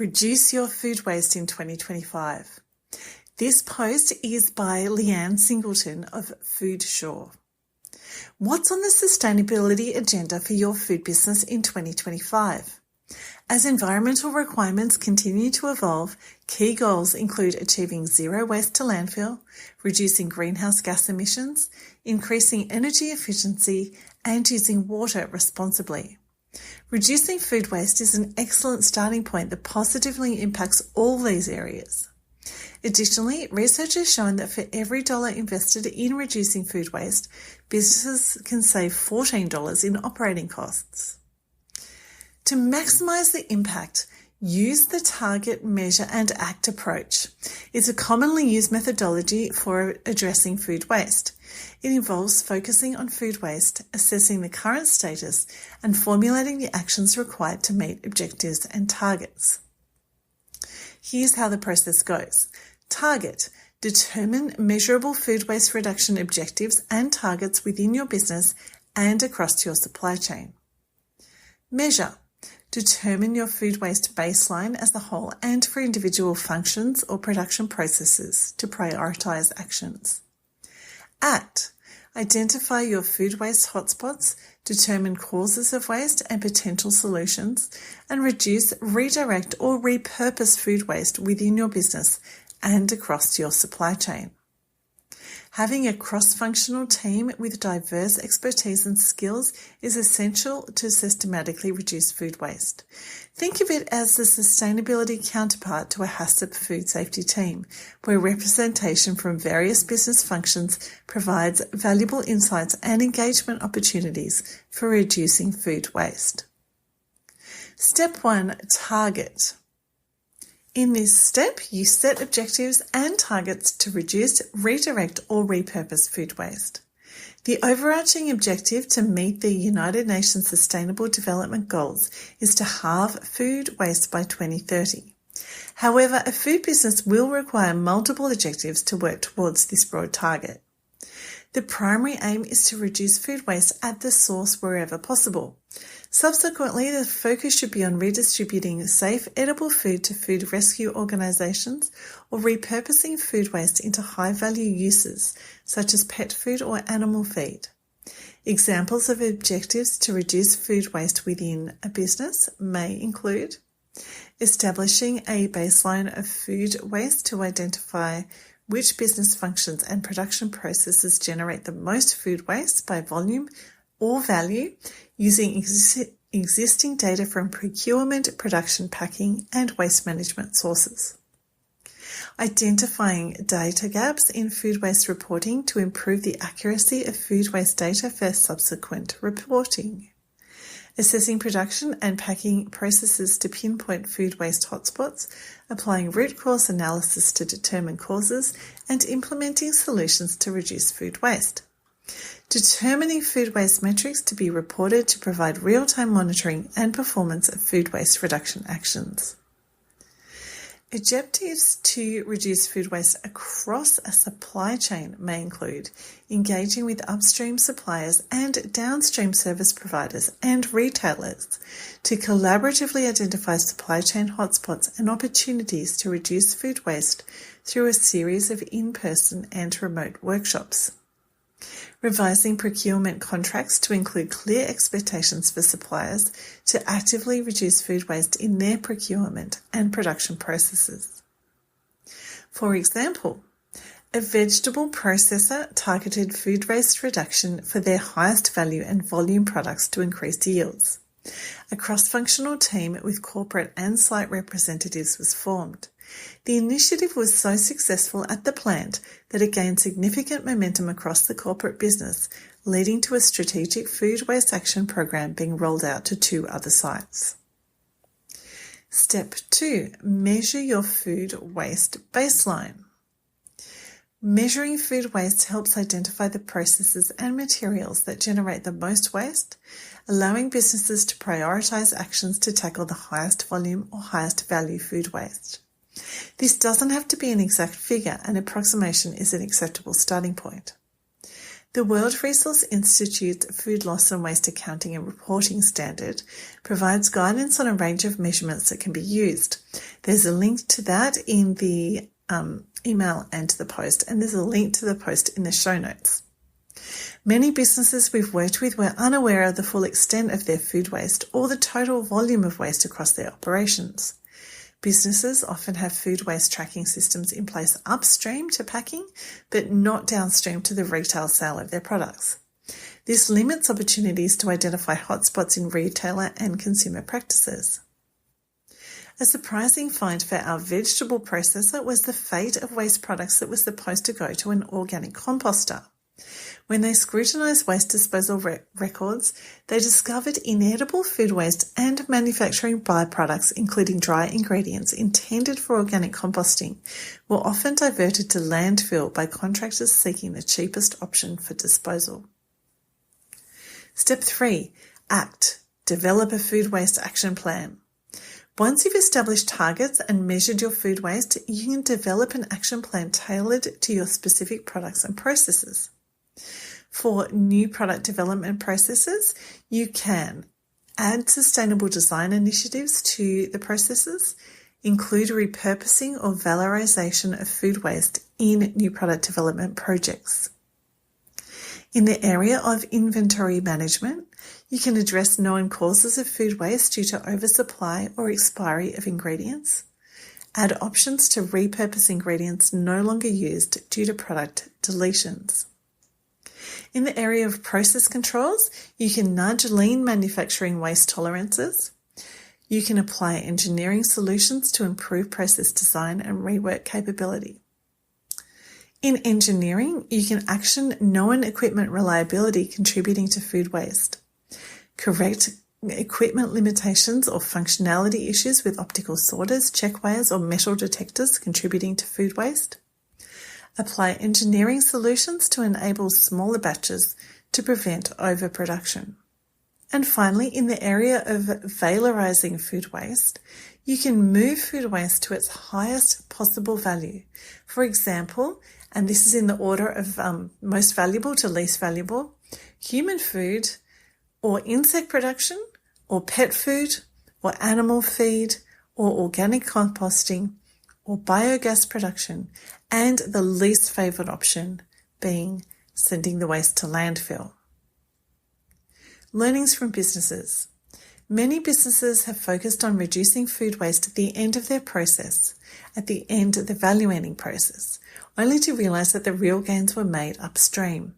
Reduce your food waste in 2025. This post is by Leanne Singleton of FoodSure. What's on the sustainability agenda for your food business in 2025? As environmental requirements continue to evolve, key goals include achieving zero waste to landfill, reducing greenhouse gas emissions, increasing energy efficiency, and using water responsibly. Reducing food waste is an excellent starting point that positively impacts all these areas. Additionally, research has shown that for every dollar invested in reducing food waste, businesses can save $14 in operating costs. To maximise the impact, use the target, measure and act approach. It's a commonly used methodology for addressing food waste. It involves focusing on food waste, assessing the current status, and formulating the actions required to meet objectives and targets. Here's how the process goes. Target. Determine measurable food waste reduction objectives and targets within your business and across your supply chain. Measure. Determine your food waste baseline as a whole and for individual functions or production processes to prioritise actions. Act. Identify your food waste hotspots, determine causes of waste and potential solutions, and reduce, redirect or repurpose food waste within your business and across your supply chain. Having a cross-functional team with diverse expertise and skills is essential to systematically reduce food waste. Think of it as the sustainability counterpart to a HACCP food safety team, where representation from various business functions provides valuable insights and engagement opportunities for reducing food waste. Step 1. Target. In this step, you set objectives and targets to reduce, redirect or repurpose food waste. The overarching objective to meet the United Nations Sustainable Development Goals is to halve food waste by 2030. However, a food business will require multiple objectives to work towards this broad target. The primary aim is to reduce food waste at the source wherever possible. Subsequently, the focus should be on redistributing safe, edible food to food rescue organisations or repurposing food waste into high-value uses, such as pet food or animal feed. Examples of objectives to reduce food waste within a business may include establishing a baseline of food waste to identify which business functions and production processes generate the most food waste by volume or value, using existing data from procurement, production, packing, and waste management sources. Identifying data gaps in food waste reporting to improve the accuracy of food waste data for subsequent reporting. Assessing production and packing processes to pinpoint food waste hotspots, applying root cause analysis to determine causes, and implementing solutions to reduce food waste. Determining food waste metrics to be reported to provide real-time monitoring and performance of food waste reduction actions. Objectives to reduce food waste across a supply chain may include engaging with upstream suppliers and downstream service providers and retailers to collaboratively identify supply chain hotspots and opportunities to reduce food waste through a series of in-person and remote workshops. Revising procurement contracts to include clear expectations for suppliers to actively reduce food waste in their procurement and production processes. For example, a vegetable processor targeted food waste reduction for their highest value and volume products to increase yields. A cross-functional team with corporate and site representatives was formed. The initiative was so successful at the plant that it gained significant momentum across the corporate business, leading to a strategic food waste action program being rolled out to 2 other sites. Step 2. Measure your food waste baseline. Measuring food waste helps identify the processes and materials that generate the most waste, allowing businesses to prioritise actions to tackle the highest volume or highest value food waste. This doesn't have to be an exact figure, an approximation is an acceptable starting point. The World Resources Institute's Food Loss and Waste Accounting and Reporting Standard provides guidance on a range of measurements that can be used. There's a link to that in the email and to the post, and there's a link to the post in the show notes. Many businesses we've worked with were unaware of the full extent of their food waste or the total volume of waste across their operations. Businesses often have food waste tracking systems in place upstream to packing, but not downstream to the retail sale of their products. This limits opportunities to identify hotspots in retailer and consumer practices. A surprising find for our vegetable processor was the fate of waste products that were supposed to go to an organic composter. When they scrutinised waste disposal records, they discovered inedible food waste and manufacturing byproducts, including dry ingredients intended for organic composting, were often diverted to landfill by contractors seeking the cheapest option for disposal. Step 3. Act. Develop a food waste action plan. Once you've established targets and measured your food waste, you can develop an action plan tailored to your specific products and processes. For new product development processes, you can add sustainable design initiatives to the processes, include repurposing or valorization of food waste in new product development projects. In the area of inventory management, you can address known causes of food waste due to oversupply or expiry of ingredients, add options to repurpose ingredients no longer used due to product deletions. In the area of process controls, you can nudge lean manufacturing waste tolerances. You can apply engineering solutions to improve process design and rework capability. In engineering, you can action known equipment reliability contributing to food waste. Correct equipment limitations or functionality issues with optical sorters, checkweighers, or metal detectors contributing to food waste. Apply engineering solutions to enable smaller batches to prevent overproduction. And finally, in the area of valorizing food waste, you can move food waste to its highest possible value. For example, and this is in the order of most valuable to least valuable, human food or insect production or pet food or animal feed or organic composting or biogas production, and the least favoured option being sending the waste to landfill. Learnings from businesses. Many businesses have focused on reducing food waste at the end of their process, at the end of the value-adding process, only to realise that the real gains were made upstream.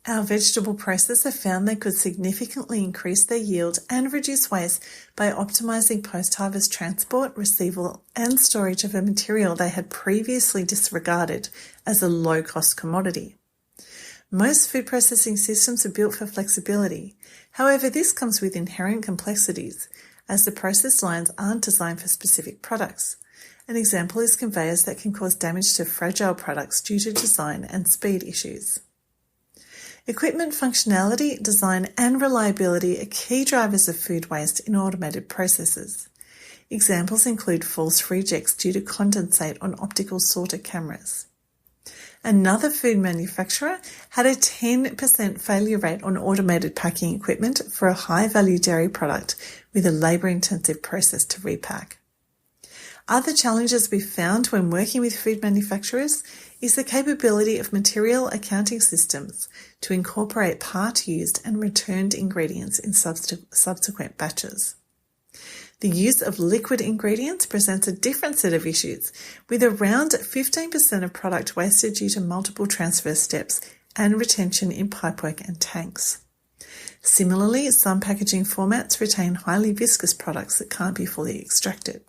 Our vegetable processor found they could significantly increase their yield and reduce waste by optimising post-harvest transport, receival and storage of a material they had previously disregarded as a low-cost commodity. Most food processing systems are built for flexibility. However, this comes with inherent complexities, as the process lines aren't designed for specific products. An example is conveyors that can cause damage to fragile products due to design and speed issues. Equipment functionality, design and reliability are key drivers of food waste in automated processes. Examples include false rejects due to condensate on optical sorter cameras. Another food manufacturer had a 10% failure rate on automated packing equipment for a high-value dairy product with a labour-intensive process to repack. Other challenges we found when working with food manufacturers is the capability of material accounting systems to incorporate part used and returned ingredients in subsequent batches. The use of liquid ingredients presents a different set of issues, with around 15% of product wasted due to multiple transfer steps and retention in pipework and tanks. Similarly, some packaging formats retain highly viscous products that can't be fully extracted.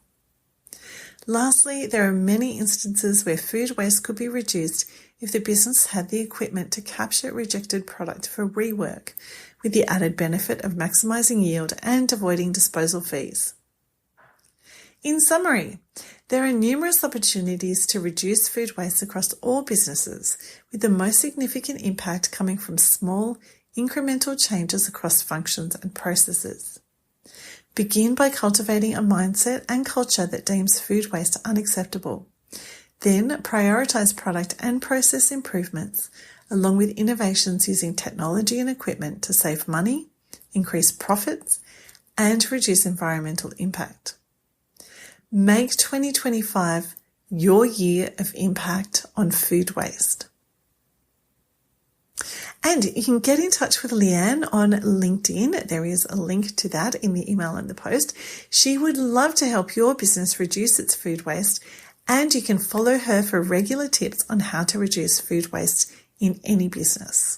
Lastly, there are many instances where food waste could be reduced if the business had the equipment to capture rejected product for rework, with the added benefit of maximising yield and avoiding disposal fees. In summary, there are numerous opportunities to reduce food waste across all businesses, with the most significant impact coming from small, incremental changes across functions and processes. Begin by cultivating a mindset and culture that deems food waste unacceptable. Then prioritise product and process improvements, along with innovations using technology and equipment to save money, increase profits, and reduce environmental impact. Make 2025 your year of impact on food waste. And you can get in touch with Leanne on LinkedIn. There is a link to that in the email and the post. She would love to help your business reduce its food waste, and you can follow her for regular tips on how to reduce food waste in any business.